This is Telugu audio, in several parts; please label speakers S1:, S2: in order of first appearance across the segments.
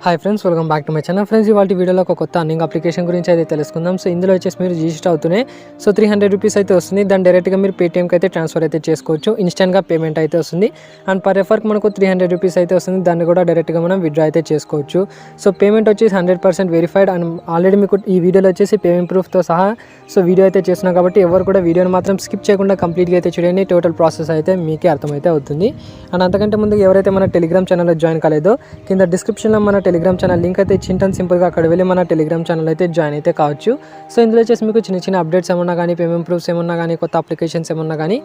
S1: Hi friends, welcome back to my channel. Friends, ఇవాళ వీడియోలో ఒక కొత్త అర్నింగ్ అప్లికేషన్ గురించి అయితే తెలుసుకుందాం. సో ఇందులో వచ్చేసి మీరు రిజిస్టర్ అవుతూనే 300 రూపీస్ అయితే వస్తుంది. దాన్ని డైరెక్ట్గా మీరు పేటీఎంకి అయితే ట్రాన్స్ఫర్ అయితే చేసుకోవచ్చు. ఇన్స్టెంట్గా పేమెంట్ అయితే వస్తుంది. అండ్ పర్ రెఫర్కి మనకు 300 రూపీస్ అయితే వస్తుంది. దాన్ని కూడా డైరెక్ట్గా మనం విత్డ్రా అయితే చేసుకోవచ్చు. సో పేమెంట్ వచ్చేసి 100% వెరిఫైడ్. అండ్ ఆల్రెడీ మీకు ఈ వీడియోలో వచ్చేసి పేమెంట్ ప్రూఫ్తో సహా వీడియో అయితే చేస్తున్నాం కాబట్టి ఎవరు కూడా వీడియోని మాత్రం స్కిప్ చేయకుండా కంప్లీట్గా అయితే చూడండి. టోటల్ ప్రాసెస్ అయితే మీకే అర్థమైతే అవుతుంది. అండ్ అంతకంటే ముందు ఎవరైతే మన టెలిగ్రామ్ ఛానల్లో జాయిన్ కాలేదో కింద డిస్క్రిప్షన్లో మన టెలిగ్రామ్ ఛానల్ లింక్ అయితే చింటన్ సింపుల్గా అక్కడ వెళ్ళి మన టెలిగ్రామ్ ఛానల్ అయితే జాయిన్ అయితే కావచ్చు. సో ఇందులో వచ్చేసి మీకు చిన్న చిన్న అప్డేట్స్ ఏమన్నా కానీ, పేమెంట్ ప్రూఫ్స్ ఏమన్నా కానీ, కొత్త అప్లికేషన్స్ ఏమన్నా కానీ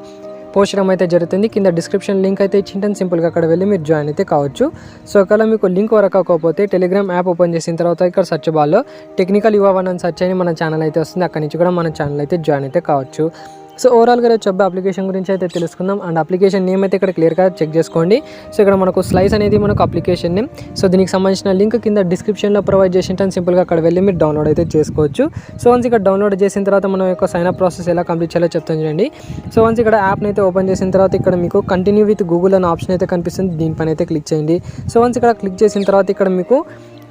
S1: పోస్ట్ చేయడం అయితే జరుగుతుంది. కింద డిస్క్రిప్షన్ లింక్ అయితే చింటన్ సింపుల్గా అక్కడ వెళ్ళి మీరు జాయిన్ అయితే కావచ్చు. సో ఒకవేళ మీకు లింక్ వర్క్ అవ్వకపోతే టెలిగ్రామ్ యాప్ ఓపెన్ చేసిన తర్వాత ఇక్కడ సెర్చ్ బార్లో టెక్నికల్ యువ1 అని సెర్చ్ అని మన ఛానల్ అయితే వస్తుంది. అక్కడి నుంచి కూడా మన ఛానల్ అయితే జాయిన్ అయితే కావచ్చు. సో ఓవరాల్గా చెప్పే అప్లికేషన్ గురించి అయితే తెలుసుకుందాం. అండ్ అప్లికేషన్ నేమ్ అయితే ఇక్కడ క్లియర్గా చెక్ చేసుకోండి. సో ఇక్కడ మనకు స్లైస్ అనేది మనకు అప్లికేషన్ నేమ్. సో దీనికి సంబంధించిన లింక్ కింద డిస్క్రిప్షన్లో ప్రొవైడ్ చేసి ఉంటాను. సింపుల్గా అక్కడ వెళ్ళి మీరు డౌన్లోడ్ అయితే చేసుకోవచ్చు. సో వన్స్ ఇక్కడ డౌన్లోడ్ చేసిన తర్వాత మనం యొక్క సైన్ అప్ ప్రాసెస్ ఎలా కంప్లీట్ చేయాలో చెప్తాను చూడండి. సో వన్స్ ఇక్కడ యాప్ని అయితే ఓపెన్ చేసిన తర్వాత ఇక్కడ మీకు కంటిన్యూ విత్ గూగుల్ అనే ఆప్షన్ అయితే కనిపిస్తుంది. దీనిపైన అయితే క్లిక్ చేయండి. సో వన్స్ ఇక్కడ క్లిక్ చేసిన తర్వాత ఇక్కడ మీకు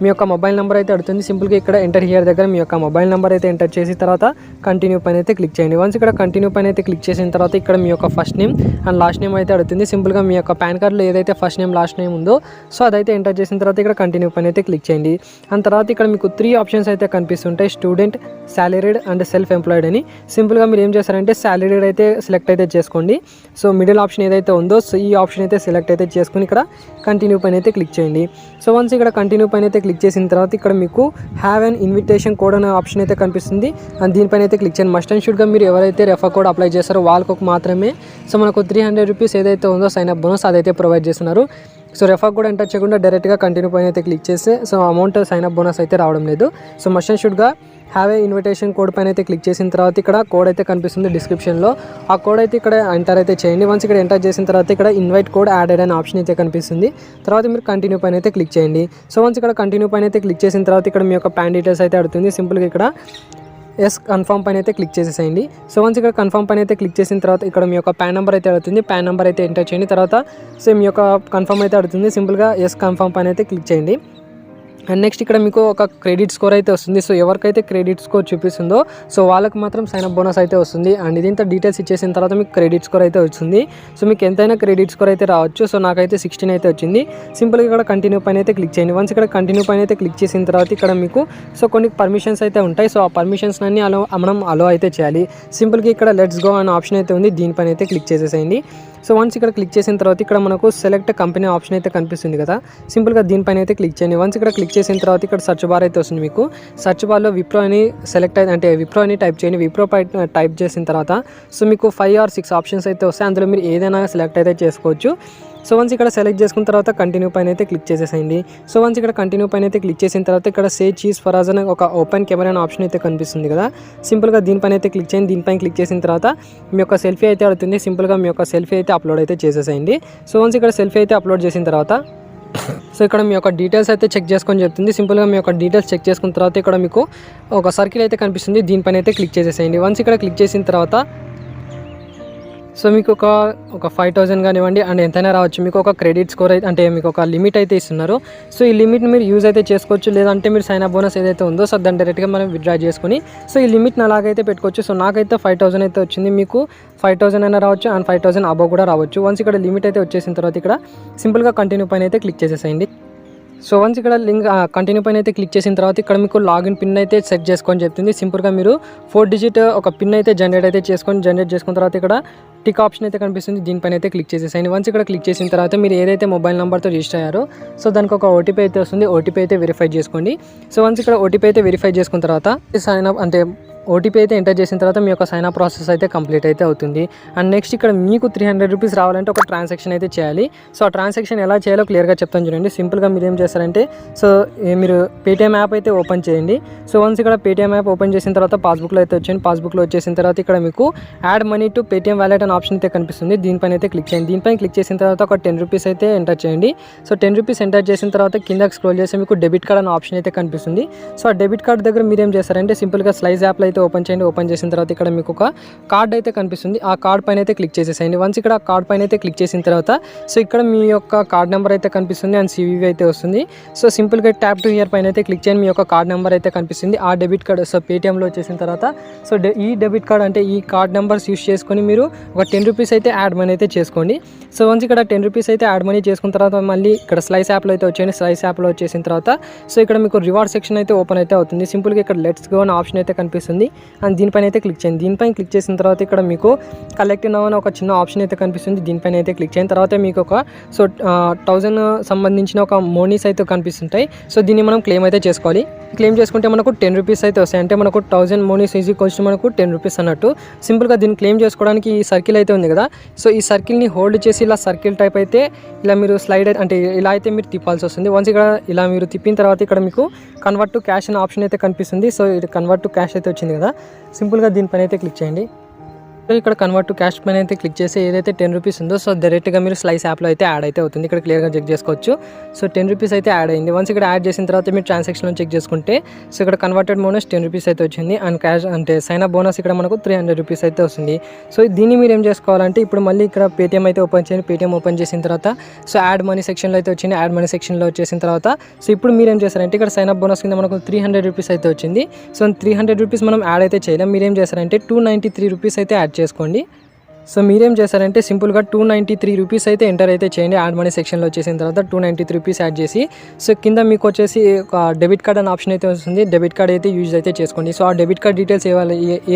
S1: మీ యొక్క మొబైల్ నెంబర్ అయితే అడుగుతుంది. సింపుల్గా ఇక్కడ ఎంటర్ హియర్ దగ్గర మీ యొక్క మొబైల్ నెంబర్ అయితే ఎంటర్ చేసిన తర్వాత కంటిన్యూ పైన అయితే క్లిక్ చేయండి. వన్స్ ఇక్కడ కంటిన్యూ పైన అయితే క్లిక్ చేసిన తర్వాత ఇక్కడ మీ యొక్క first name and last name అయితే అడుగుతుంది. సింపుల్గా మీ యొక్క పాన్ కార్డ్లో ఏదైతే ఫస్ట్ నేమ్ లాస్ట్ నేమ్ ఉందో సో అదైతే ఎంటర్ చేసిన తర్వాత ఇక్కడ కంటిన్యూ పైన అయితే క్లిక్ చేయండి. అండ్ తర్వాత ఇక్కడ మీకు 3 ఆప్షన్స్ అయితే కనిపిస్తుంటాయి: student, salaried and self employed అని. సింపుల్గా మీరు ఏం చేస్తారంటే సాలరీడ్ అయితే సెలెక్ట్ అయితే చేసుకోండి. సో మిడిల్ ఆప్షన్ ఏదైతే ఉందో సో ఈ ఆప్షన్ అయితే సెలెక్ట్ అయితే చేసుకుని ఇక్కడ కంటిన్యూ పైన అయితే క్లిక్ చేయండి. సో వన్స్ ఇక్కడ కంటిన్యూ పైన అయితే క్లిక్ చేసిన తర్వాత ఇక్కడ మీకు హ్యావ్ అన్ ఇన్విటేషన్ కోడ్ అనే ఆప్షన్ అయితే కనిపిస్తుంది. అండ్ దీనిపైన అయితే క్లిక్ చేయండి. మస్ట్ అండ్ షుడ్గా మీరు ఎవరైతే రెఫర్ కోడ్ అప్లై చేస్తారో వాళ్ళకు మాత్రమే సో మనకు 300 రూపీస్ ఏదైతే ఉందో సైన్ అప్ బోనస్ అదైతే ప్రొవైడ్ చేస్తున్నారు. సో రెఫర్ కూడా ఎంటర్ చేయకుండా డైరెక్ట్గా కంటిన్యూ పైన అయితే క్లిక్ చేస్తే so amount sign up bonus అయితే రావడం లేదు. సో మస్ట్ అండ్ షుడ్గా హ్యావ్ ఏ ఇన్విటేషన్ కోడ్ పైన అయితే క్లిక్ చేసిన తర్వాత ఇక్కడ కోడ్ అయితే కనిపిస్తుంది డిస్క్రిప్షన్లో. ఆ కోడ్ అయితే ఇక్కడ ఎంటర్ అయితే చేయండి. వన్స్ ఇక్కడ ఎంటర్ చేసిన తర్వాత ఇక్కడ ఇన్వైట్ కోడ్ యాడెడ్ అనే ఆప్షన్ అయితే కనిపిస్తుంది. తర్వాత మీరు కంటిన్యూ పైన అయితే క్లిక్ చేయండి. సో వన్స్ ఇక్కడ కంటిన్యూ పైన అయితే క్లిక్ చేసిన తర్వాత ఇక్కడ మీ యొక్క ప్యాన్ డీటెయిల్స్ అయితే అడుగుతుంది. సింపుల్గా ఇక్కడ ఎస్ కన్ఫర్మ్ పైన అయితే క్లిక్ చేసేసేయండి. సో వన్స్ ఇక్కడ కన్ఫర్మ్ పైన అయితే క్లిక్ చేసిన తర్వాత ఇక్కడ మీ యొక్క పాన్ నెంబర్ అయితే అడుగుతుంది. పాన్ నెంబర్ అయితే ఎంటర్ చేయండి. తర్వాత సో మీ యొక్క కన్ఫర్మ్ అయితే అడుగుతుంది. సింపుల్గా ఎస్ కన్ఫర్మ్ పైన అయితే క్లిక్ చేయండి. అండ్ నెక్స్ట్ ఇక్కడ మీకు ఒక క్రెడిట్ స్కోర్ అయితే వస్తుంది. సో ఎవరికైతే క్రెడిట్ స్కోర్ చూపిస్తుందో సో వాళ్ళకి మాత్రం సైన్ అప్ బోనస్ అయితే వస్తుంది. అండ్ ఇదంతా డీటెయిల్స్ ఇచ్చేసిన తర్వాత మీకు క్రెడిట్ స్కోర్ అయితే వచ్చింది. సో మీకు ఎంతైనా క్రెడిట్ స్కోర్ అయితే రావచ్చు. సో నాకైతే 16 అయితే వచ్చింది. సింపుల్గా ఇక్కడ కంటిన్యూ పైన అయితే క్లిక్ చేయండి. వన్స్ ఇక్కడ కంటిన్యూ పైన అయితే క్లిక్ చేసిన తర్వాత ఇక్కడ మీకు సో కొన్ని పర్మిషన్స్ అయితే ఉంటాయి. సో ఆ పర్మిషన్స్ అన్ని మనం అలో అయితే చేయాలి. సింపుల్గా ఇక్కడ లెట్స్ గో అనే ఆప్షన్ అయితే ఉంది. దీనిపైన అయితే క్లిక్ చేసేసేయండి. సో వన్స్ ఇక్కడ క్లిక్ చేసిన తర్వాత ఇక్కడ మనకు సెలెక్ట్ కంపెనీ ఆప్షన్ అయితే కనిపిస్తుంది కదా. సింపుల్గా దీనిపైన అయితే క్లిక్ చేయండి. వన్స్ ఇక్కడ క్లిక్ చేసిన తర్వాత ఇక్కడ సర్చ్ బార్ అయితే వస్తుంది. మీకు సర్చ్ బార్లో విప్రో అని సెలెక్ట్ అయితే అంటే విప్రో అని టైప్ చేయండి. విప్రో టైప్ చేసిన తర్వాత సో మీకు 5 or 6 ఆప్షన్స్ అయితే వస్తాయి. అందులో మీరు ఏదైనా సెలెక్ట్ అయితే చేసుకోవచ్చు. సో వన్స్ ఇక్కడ సెలెక్ట్ చేసుకున్న తర్వాత కంటిన్యూ పైన అయితే క్లిక్ చేసేసేయండి. సో వన్స్ ఇక్కడ కంటిన్యూ పైన అయితే క్లిక్ చేసిన తర్వాత ఇక్కడ సే చీజ్ ఫర్ అస్ అనే ఒక ఓపెన్ కెమెరా అనే ఆప్షన్ అయితే కనిపిస్తుంది కదా. సింపుల్గా దీనిపైన అయితే క్లిక్ చేయండి. దీనిపైన క్లిక్ చేసిన తర్వాత మీ యొక్క సెల్ఫీ అయితే అడుగుతుంది. సింపుల్గా మీ యొక్క సెల్ఫీ అయితే అప్లోడ్ అయితే చేసేసేయండి. సో వన్స్ ఇక్కడ సెల్ఫీ అయితే అప్లోడ్ చేసిన తర్వాత సో ఇక్కడ మీ యొక్క డీటెయిల్స్ అయితే చెక్ చేసుకొని చెప్తుంది. సింపుల్గా మీ యొక్క డీటెయిల్స్ చెక్ చేసుకున్న తర్వాత ఇక్కడ మీకు ఒక సర్కిల్ అయితే కనిపిస్తుంది. దీనిపైన అయితే క్లిక్ చేసేసేయండి. వన్స్ ఇక్కడ క్లిక్ చేసిన తర్వాత సో మీకు ఒక 5,000 కానివ్వండి అండ్ ఎంతైనా రావచ్చు. మీకు ఒక క్రెడిట్ స్కోర్ అయితే అంటే మీకు ఒక లిమిట్ అయితే ఇస్తున్నారు. సో ఈ లిమిట్ మీరు యూజ్ అయితే చేసుకోవచ్చు. లేదంటే మీరు సైన్ అప్ బోనస్ ఏదైతే ఉందో సో దాన్ని డైరెక్ట్గా మనం విత్డ్రా చేసుకొని సో ఈ లిమిట్ని అలాగైతే పెట్టుకోవచ్చు. సో నాకైతే 5,000 అయితే వచ్చింది. మీకు 5,000 అయినా రావచ్చు అండ్ 5,000 అబవ్ కూడా రావచ్చు. వన్స్ ఇక్కడ లిమిట్ అయితే వచ్చేసిన తర్వాత ఇక్కడ సింపుల్గా కంటిన్యూ పైన అయితే క్లిక్ చేసేసేయండి. సో వన్స్ ఇక్కడ లింక్ కంటిన్యూ పైన అయితే క్లిక్ చేసిన తర్వాత ఇక్కడ మీకు లాగిన్ పిన్ అయితే సెట్ చేసుకొని చెప్తుంది. సింపుల్గా మీరు 4 డిజిట్ ఒక పిన్ అయితే జనరేట్ చేసుకున్న తర్వాత ఇక్కడ టిక్ ఆప్షన్ అయితే కనిపిస్తుంది. దీనిపైన అయితే క్లిక్ చేసేసాయి. వన్స్ ఇక్కడ క్లిక్ చేసిన తర్వాత మీరు ఏదైతే మొబైల్ నెంబర్తో రిజిస్టర్ అయ్యారో సో దానికి ఒక ఓటీపీ అయితే వస్తుంది. ఓటీపీ అయితే వెరిఫై చేసుకోండి. సో వన్స్ ఇక్కడ ఓటీపీ అయితే వెరిఫై చేసుకున్న తర్వాత సైన్ అప్ అంటే ఓటీపీ అయితే ఎంటర్ చేసిన తర్వాత మీ యొక్క సైన్ అప్ ప్రాసెస్ అయితే కంప్లీట్ అయితే అవుతుంది. అండ్ నెక్స్ట్ ఇక్కడ మీకు 300 రూపీస్ రావాలంటే ఒక ట్రాన్సాక్షన్ అయితే చేయాలి. సో ఆ ట్రాన్సాక్షన్ ఎలా చేయాలో క్లియర్గా చెప్తాను చూడండి. సింపుల్గా మీరు ఏం చేస్తారంటే సో మీరు పేటీఎం యాప్ అయితే ఓపెన్ చేయండి. సో వన్స్ ఇక్కడ పేటీఎం యాప్ ఓపెన్ చేసిన తర్వాత పాస్బుక్లో అయితే వచ్చేయండి. పాస్బుక్లో వచ్చేసిన తర్వాత ఇక్కడ మీకు add money to Paytm wallet అనే ఆప్షన్ అయితే కనిపిస్తుంది. దీనిపైన అయితే క్లిక్ చేయండి. దీనిపైన క్లిక్ చేసిన తర్వాత ఒక 10 రూపీస్ అయితే ఎంటర్ చేయండి. సో 10 రూపీస్ ఎంటర్ చేసిన తర్వాత కిందకి స్క్రోల్ చేసి మీకు డెబిట్ కార్డ్ అనే ఆప్షన్ అయితే కనిపిస్తుంది. సో ఆ డెబిట్ కార్డ్ దగ్గర మీరు ఏం చేస్తారంటే సింపుల్గా స్లైస్ యాప్లో అయితే ఓపెన్ చేయండి. ఓపెన్ చేసిన తర్వాత ఇక్కడ మీకు ఒక కార్డ్ అయితే కనిపిస్తుంది. ఆ కార్డ్ పైన అయితే క్లిక్ చేసేసేయండి. వన్స్ ఇక్కడ కార్డ్ పైన అయితే క్లిక్ చేసిన తర్వాత సో ఇక్కడ మీ యొక్క కార్డ్ నెంబర్ అయితే కనిపిస్తుంది అండ్ CVV అయితే వస్తుంది. సో సింపుల్గా ట్యాప్ టు హియర్ పైన అయితే క్లిక్ చేయండి. మీ యొక్క కార్డ్ నెంబర్ అయితే కనిపిస్తుంది. ఆ డెబిట్ కార్డ్ సో పేటిఎంలో వచ్చేసిన తర్వాత సో ఈ డెబిట్ కార్డ్ అంటే ఈ కార్డ్ నెంబర్స్ యూస్ చేసుకొని మీరు ఒక 10 రూపీస్ అయితే యాడ్ మనీ అయితే చేసుకోండి. సో వన్స్ ఇక్కడ 10 రూపీస్ అయితే యాడ్ మనీ చేసుకున్న తర్వాత మళ్ళీ ఇక్కడ స్లైస్ యాప్లో అయితే వచ్చేయండి. స్లైస్ యాప్లో వచ్చేసిన తర్వాత సో ఇక్కడ మీకు రివార్డ్ సెక్షన్ అయితే ఓపెన్ అయితే అవుతుంది. సింపుల్గా ఇక్కడ లెట్స్ గో అనే ఆప్షన్ అయితే కనిపిస్తుంది అండ్ దీనిపైన అయితే క్లిక్ చేయండి. దీనిపైన క్లిక్ చేసిన తర్వాత ఇక్కడ మీకు కలెక్ట్ నౌ అని ఒక చిన్న ఆప్షన్ అయితే కనిపిస్తుంది. దీనిపైన అయితే క్లిక్ చేసిన తర్వాత మీకు ఒక సో 1000 సంబంధించిన ఒక మోనీస్ అయితే కనిపిస్తుంటాయి. సో దీన్ని మనం క్లెయిమ్ అయితే చేసుకోవాలి. క్లెయిమ్ చేసుకుంటే మనకు 10 రూపీస్ అయితే వస్తాయి. అంటే మనకు 1000 మోనీస్ ఈజీ కొంచెం మనకు 10 రూపీస్ అన్నట్టు. సింపుల్గా దీన్ని క్లెయిమ్ చేసుకోవడానికి ఈ సర్కిల్ అయితే ఉంది కదా, సో ఈ సర్కిల్ని హోల్డ్ చేసి ఇలా సర్కిల్ టైప్ అయితే ఇలా మీరు స్లైడ్ అంటే ఇలా అయితే మీరు తిప్పాల్సి వస్తుంది. వన్స్ ఇక్కడ ఇలా మీరు తిప్పిన తర్వాత ఇక్కడ మీకు కన్వర్ట్ టు క్యాష్ అనే ఆప్షన్ అయితే కనిపిస్తుంది. సో ఇది కన్వర్ట్ టు క్యాష్ అయితే వచ్చింది కదా, సింపుల్గా దీనిపైన అయితే క్లిక్ చేయండి. సో ఇక్కడ కన్వర్ట్ టు క్యాష్ పైన అయితే క్లిక్ చేసి ఏదైతే 10 రూపీస్ ఉందో సో డైరెక్ట్గా మీరు స్లైస్ యాప్లో అయితే యాడ్ అయితే అవుతుంది. ఇక్కడ క్లియర్గా చెక్ చేసుకోవచ్చు. సో 10 రూపీస్ అయితే యాడ్ అయింది. వన్స్ ఇక్కడ యాడ్ చేసిన తర్వాత మీరు ట్రాన్సాక్షన్లో చెక్ చేసుకుంటే సో ఇక్కడ కన్వర్టెడ్ బోనస్ 10 రూపీస్ అయితే వచ్చింది అండ్ క్యాష్ అంటే సైన్ అప్ బోనస్ ఇక్కడ మనకు 300 రూపీస్ అయితే వస్తుంది. సో దీన్ని మీరు ఏం చేసుకోవాలంటే ఇప్పుడు మళ్ళీ ఇక్కడ పేటిఎం అయితే ఓపెన్ చేయండి. పేటిఎం ఓపెన్ చేసిన తర్వాత సో యాడ్ మనీ సెక్షన్లో అయితే వచ్చింది. యాడ్ మనీ సెక్షన్లో వచ్చేసిన తర్వాత సో ఇప్పుడు మీరు ఏం చేస్తారంటే ఇక్కడ సైన్ అప్ బోనస్ కింద మనకు 300 రూపీస్ అయితే వచ్చింది. సో 300 రూపీస్ మనం యాడ్ అయితే చేయలేం. మీరేం చేస్తారంటే 293 రూపీస్ అయితే యాడ్ చేసుకోండి. సో మీరేం చేస్తారంటే సింపుల్గా 293 రూపీస్ అయితే ఎంటర్ అయితే చేయండి. యాడ్ మనీ సెక్షన్లో వచ్చేసిన తర్వాత 293 రూపీస్ యాడ్ చేసి సో కింద మీకు వచ్చేసి ఒక డెబిట్ కార్డ్ అనే ఆప్షన్ అయితే వస్తుంది. డెబిట్ కార్డ్ అయితే యూజ్ అయితే చేసుకోండి. సో ఆ డెబిట్ కార్డ్ డీటెయిల్స్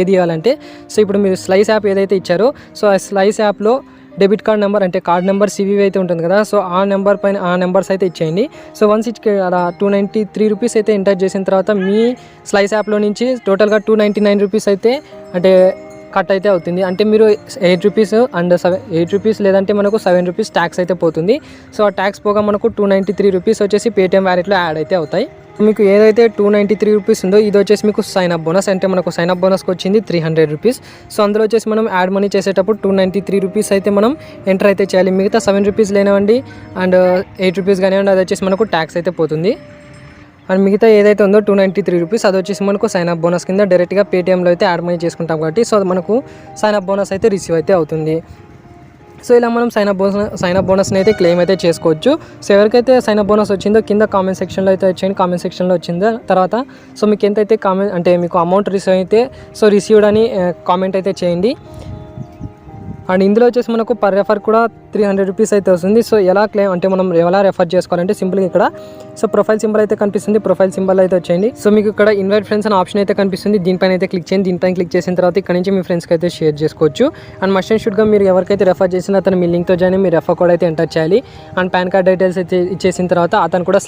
S1: ఏది ఇవ్వాలంటే సో ఇప్పుడు మీరు స్లైస్ యాప్ ఏదైతే ఇచ్చారో సో ఆ స్లైస్ యాప్లో డెబిట్ కార్డ్ నెంబర్ అంటే కార్డ్ నెంబర్ CVV అయితే ఉంటుంది కదా, సో ఆ నెంబర్ పైన ఆ నెంబర్స్ అయితే ఇచ్చేయండి. సో వన్స్ అలా 293 రూపీస్ అయితే ఎంటర్ చేసిన తర్వాత మీ స్లైస్ యాప్లో నుంచి టోటల్గా 299 రూపీస్ అయితే అంటే కట్ అయితే అవుతుంది. అంటే మీరు 8 రూపీస్ అండ్ 8 రూపీస్ లేదంటే మనకు 7 రూపీస్ ట్యాక్స్ అయితే పోతుంది. సో ఆ ట్యాక్స్ పోగా మనకు 293 రూపీస్ వచ్చేసి పేటిఎం వ్యాలెట్లో యాడ్ అయితే అవుతాయి. మీకు ఏదైతే 293 రూపీస్ ఉందో ఇది వచ్చేసి మీకు సైన్ అప్ బోనస్. అంటే మనకు సైన్ అప్ బోనస్కి వచ్చింది 300 రూపీస్. సో అందులో వచ్చేసి మనం యాడ్ మనీ చేసేటప్పుడు 293 రూపీస్ అయితే మనం ఎంటర్ అయితే చేయాలి. మిగతా 7 రూపీస్ లేనివ్వండి అండ్ 8 రూపీస్ కానివ్వండి అది వచ్చేసి మనకు ట్యాక్స్ అయితే పోతుంది. అండ్ మిగతా ఏదైతే ఉందో 293 రూపీస్ అది వచ్చేసి మనకు సైన్ అప్ బోనస్ కింద డైరెక్ట్గా పేటిఎంలో అయితే యాడ్ మనీ చేసుకుంటాం కాబట్టి సో మనకు సైన్ అప్ బోనస్ అయితే రిసీవ్ అయితే అవుతుంది. సో ఇలా మనం సైన్ అప్ బోనస్ని అయితే క్లెయిమ్ అయితే చేసుకోవచ్చు. సో ఎవరికైతే సైన్ అప్ బోనస్ వచ్చిందో కింద కామెంట్ సెక్షన్లో అయితే వచ్చేయండి. కామెంట్ సెక్షన్లో వచ్చిందో తర్వాత సో మీకు ఎంతైతే కామెంట్ అంటే మీకు అమౌంట్ రిసీవ్ అయితే సో రిసీవ్డ్ అని కామెంట్ అయితే చేయండి. అండ్ ఇందులో వచ్చేసి మనకు పర్ రెఫర్ కూడా 300 రూపీస్ అయితే వస్తుంది. సో ఎలా క్లెయిమ్ అంటే మనం ఎలా రెఫర్ చేసుకోవాలంటే సింపుల్గా ఇక్కడ సో ప్రొఫైల్ సింబల్ అయితే కనిపిస్తుంది. ప్రొఫైల్ సింబల్ అయితే వచ్చేయండి. సో మీకు ఇక్కడ ఇన్వైట్ ఫ్రెండ్స్ అనే ఆప్షన్ అయితే కనిపిస్తుంది. దీనిపైన అయితే క్లిక్ చేయండి. దీనిపైన క్లిక్ చేసిన తర్వాత ఇక్కడ నుంచి మీ ఫ్రెండ్స్కి అయితే షేర్ చేసుకోవచ్చు. అండ్ మస్ట్ అండ్ షుడ్గా మీరు ఎవరికైతే రెఫర్ చేసిన అతను మీ లింక్తో జాయిన్ మీ రెఫర్ కోడ్ అయితే ఎంటర్ చేయాలి. అండ్ పాన్ కార్డ్ డీటెయిల్స్ అయితే ఇచ్చేసిన తర్వాత అతను కూడా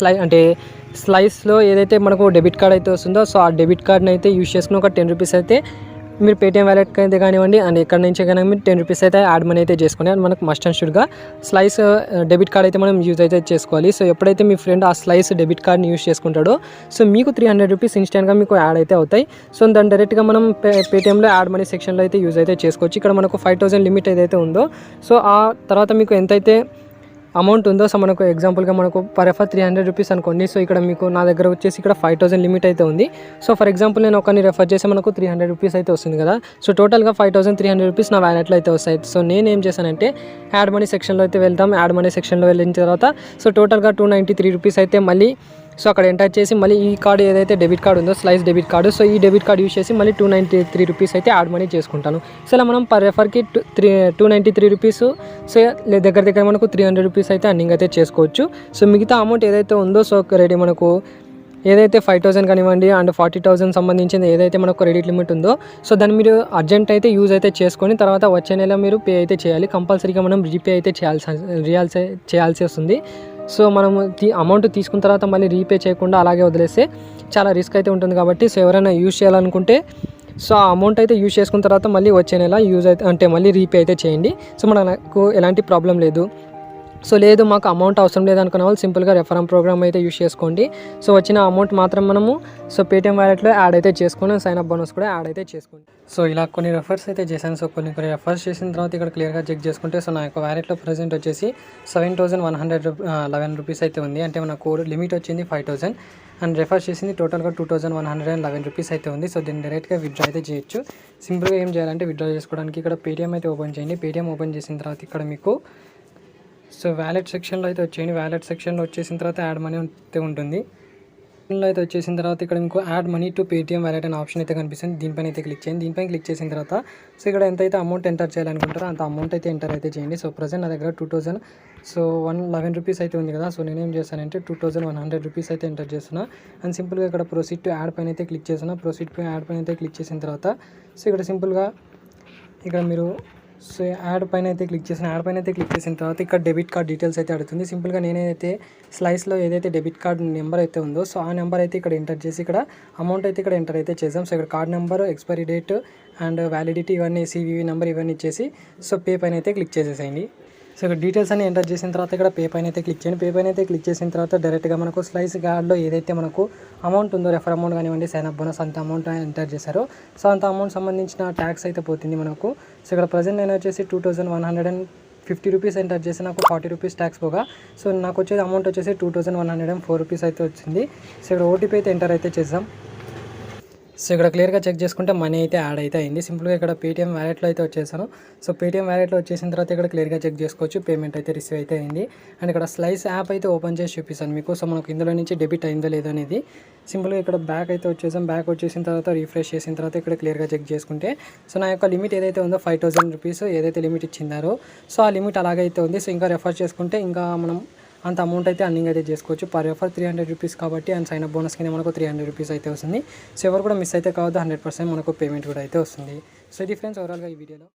S1: స్లైస్లో ఏదైతే మనకు డెబిట్ కార్డ్ అయితే వస్తుందో సో ఆ డెబిట్ కార్డ్ని అయితే యూజ్ చేసుకుని ఒక 10 రూపీస్ అయితే మీరు పేటిఎం వ్యాలెట్కి అయితే కానివ్వండి అండ్ ఇక్కడ నుంచి కానీ మీరు 10 రూపీస్ అయితే యాడ్ మనీ అయితే చేసుకుని అండ్ మనకు మస్ట్ అండ్ షుడ్గా స్లైస్ డెబిట్ కార్డ్ అయితే మనం యూజ్ అయితే చేసుకోవాలి. సో ఎప్పుడైతే మీ ఫ్రెండ్ ఆ స్లైస్ డెబిట్ కార్డ్ని యూజ్ చేసుకుంటాడో సో మీకు 300 రూపీస్ ఇన్స్టెంట్గా మీకు యాడ్ అయితే అవుతాయి. సో దాన్ని డైరెక్ట్గా మనం పేటిఎంలో యాడ్ మనీ సెక్షన్లో అయితే యూజ్ అయితే చేసుకోవచ్చు. ఇక్కడ మనకు 5000 లిమిట్ ఏదైతే ఉందో సో ఆ తర్వాత మీకు ఎంతైతే అమౌంట్ ఉందో సో మనకు ఎగ్జాంపుల్గా మనకు పర్ రెఫర్ 300 రూపీస్ అనుకోండి. సో ఇక్కడ మీకు నా దగ్గర వచ్చేసి ఇక్కడ 5000 లిమిట్ అయితే ఉంది. సో ఫర్ ఎగ్జాంపుల్ నేను ఒకరిని రెఫర్ చేసి మనకు 300 రూపీస్ అయితే వస్తుంది కదా. సో టోటల్గా 5300 రూపీస్ నా వ్యాలెట్లో అయితే వస్తాయి. సో నేను ఏం చేశానంటే యాడ్ మనీ సెక్షన్లో అయితే వెళ్తాం. యాడ్ మనీ సెక్షన్లో వెళ్ళిన తర్వాత సో టోటల్గా 293 రూపీస్ అయితే మళ్ళీ సో అక్కడ ఎంటర్ చేసి మళ్ళీ ఈ కార్డు ఏదైతే డెబిట్ కార్డు ఉందో స్లైస్ డెబిట్ కార్డు సో ఈ డెబిట్ కార్డు యూజ్ చేసి మళ్ళీ 293 రూపీస్ అయితే యాడ్ మనీ చేసుకుంటాను. సో ఇలా మనం పర్ రెఫర్కి 293 రూపీస్ సో దగ్గర మనకు 300 రూపీస్ అయితే అర్నింగ్ అయితే చేసుకోవచ్చు. సో మిగతా అమౌంట్ ఏదైతే ఉందో సో రెడీ మనకు ఏదైతే 5000 కానివ్వండి అండ్ 40,000 సంబంధించింది ఏదైతే మనకు క్రెడిట్ లిమిట్ ఉందో సో దాన్ని మీరు అర్జెంట్ అయితే యూజ్ అయితే చేసుకొని తర్వాత వచ్చే నెల మీరు పే అయితే చేయాలి. కంపల్సరీగా మనం రీపే అయితే చేయాల్సి వస్తుంది. సో మనం అమౌంట్ తీసుకున్న తర్వాత మళ్ళీ రీపే చేయకుండా అలాగే వదిలేస్తే చాలా రిస్క్ అయితే ఉంటుంది. కాబట్టి సో ఎవరైనా యూజ్ చేయాలనుకుంటే సో ఆ అమౌంట్ అయితే యూజ్ చేసుకున్న తర్వాత మళ్ళీ వచ్చే నెల యూజ్ అయితే అంటే మళ్ళీ రీపే అయితే చేయండి. సో మనకు ఎలాంటి ప్రాబ్లం లేదు. సో లేదు మాకు అమౌంట్ అవసరం లేదనుకున్న వాళ్ళు సింపుల్గా రెఫరల్ ప్రోగ్రామ్ అయితే యూస్ చేసుకోండి. సో వచ్చిన అమౌంట్ మాత్రం మనము సో పేటీఎం వ్యాలెట్లో యాడ్ అయితే చేసుకుని సైన్ అప్ బోనస్ కూడా యాడ్ అయితే చేసుకోండి. సో ఇలా కొన్ని రెఫర్స్ అయితే చేశాను. సో కొన్ని రెఫర్స్ చేసిన తర్వాత ఇక్కడ క్లియర్గా చెక్ చేసుకుంటే సో నా యొక్క వ్యాలెట్లో ప్రెసెంట్ వచ్చేసి 7,111 రూపీస్ అయితే ఉంది. అంటే మన కోడ్ లిమిట్ వచ్చింది 5,000 అండ్ రెఫర్ చేసింది టోటల్గా 2,111 రూపీస్ అయితే ఉంది. సో దీన్ని డైరెక్ట్గా విత్డ్రా అయితే చేయొచ్చు. సింపుల్గా ఏం చేయాలంటే విత్డ్రా చేసుకోవడానికి ఇక్కడ పేటీఎం అయితే ఓపెన్ చేయండి. పేటీఎం ఓపెన్ చేసిన తర్వాత ఇక్కడ మీకు సో వ్యాలెట్ సెక్షన్లో అయితే వచ్చేయండి. వ్యాలెట్ సెక్షన్లో వచ్చేసిన తర్వాత యాడ్ మనీ అయితే ఉంటుంది. దీనిలో అయితే వచ్చేసిన తర్వాత ఇక్కడ మీకు add money to Paytm wallet అనే ఆప్షన్ అయితే కనిపిస్తుంది. దీనిపైన అయితే క్లిక్ చేయండి. దీనిపైన క్లిక్ చేసిన తర్వాత సో ఇక్కడ ఎంతైతే అమౌంట్ ఎంటర్ చేయాలనుకుంటారో అంత అమౌంట్ అయితే ఎంటర్ అయితే చేయండి. సో ప్రజెంట్ నా దగ్గర 2,111 రూపీస్ అయితే ఉంది కదా. సో నేనేం చేస్తానంటే 2,100 రూపీస్ అయితే ఎంటర్ చేస్తున్నా. అండ్ సింపుల్గా ఇక్కడ ప్రొసీడ్ టు యాడ్ పైన అయితే క్లిక్ చేస్తున్నా. ప్రొసీడ్ టు యాడ్ పైన అయితే క్లిక్ చేసిన తర్వాత సో ఇక్కడ సింపుల్గా ఇక్కడ మీరు సో యాడ్ పైన అయితే క్లిక్ చేసిన తర్వాత ఇక్కడ డెబిట్ కార్డ్ డీటెయిల్స్ అయితే అడుగుతుంది. సింపుల్గా నేనైతే స్లైస్లో ఏదైతే డెబిట్ కార్డ్ నెంబర్ అయితే ఉందో సో ఆ నెంబర్ అయితే ఇక్కడ ఎంటర్ చేసి ఇక్కడ అమౌంట్ అయితే ఇక్కడ ఎంటర్ అయితే చేసాం. సో ఇక్కడ card number, expiry date and validity ఇవన్నీ సివివి నెంబర్ ఇవన్నీ ఇచ్చేసి సో పే పైన అయితే క్లిక్ చేసేసేయండి. సో ఇక్కడ డీటెయిల్స్ అన్ని ఎంటర్ చేసిన తర్వాత ఇక్కడ పే పైన అయితే క్లిక్ చేయండి. పే పైన అయితే క్లిక్ చేసిన తర్వాత డైరెక్ట్గా మనకు స్లైస్ కార్డ్లో ఏదైతే మనకు అమౌంట్ ఉందో రెఫర్ అమౌంట్ కానివ్వండి సైన్ అప్ బోనస్ అంత అమౌంట్ ఎంటర్ చేశారో సో అంత అమౌంట్ సంబంధించిన ట్యాక్స్ అయితే పోతుంది మనకు. సో ఇక్కడ ప్రజెంట్ నేను వచ్చేసి 2,150 రూపీస్ ఎంటర్ చేసి నాకు 40 రూపీస్ ట్యాక్స్ పోగా సో నాకు వచ్చేది అమౌంట్ వచ్చేసి 2,104 రూపీస్ అయితే వచ్చింది. సో ఇక్కడ ఓటీపీ అయితే ఎంటర్ అయితే చేద్దాం. సో ఇక్కడ క్లియర్గా చెక్ చేసుకుంటే మనీ అయితే యాడ్ అయితే అయింది. సింపుల్గా ఇక్కడ పేటీఎం వ్యాలెట్లో అయితే వచ్చేసాను. సో పేటీఎం వ్యాలెట్లో వచ్చేసిన తర్వాత ఇక్కడ క్లియర్గా చెక్ చేసుకోవచ్చు పేమెంట్ అయితే రిసీవ్ అయితే అయింది. అండ్ ఇక్కడ స్లైస్ యాప్ అయితే ఓపెన్ చేసి చూపిస్తాను మీకు. సో మనకు ఇందులో నుంచి డెబిట్ అయిందో లేదో అనేది. సింపుల్గా ఇక్కడ బ్యాక్ అయితే వచ్చేసాం. బ్యాక్ వచ్చేసిన తర్వాత రిఫ్రెష్ చేసిన తర్వాత ఇక్కడ క్లియర్గా చెక్ చేసుకుంటే సో నా యొక్క లిమిట్ ఏదైతే ఉందో 5,000 రూపీస్ ఏదైతే లిమిట్ ఇచ్చిందారో సో ఆ లిమిట్ అలాగైతే ఉంది. సో ఇంకా రెఫర్ చేసుకుంటే ఇంకా మనం అంత అమౌంట్ అయితే అర్నింగ్ అయితే చేసుకోవచ్చు. పర్ రెఫర్ 300 రూపీస్ కాబట్టి అండ్ సైన్ అప్ బోనస్ కింద మనకు 300 రూపీస్ అయితే వస్తుంది. సో ఎవరు కూడా మిస్ అయితే కావద్దు, 100% మనకు పేమెంట్ కూడా అయితే వస్తుంది. సో ఇది ఫ్రెండ్స్ ఓవరాల్గా ఈ వీడియోలో.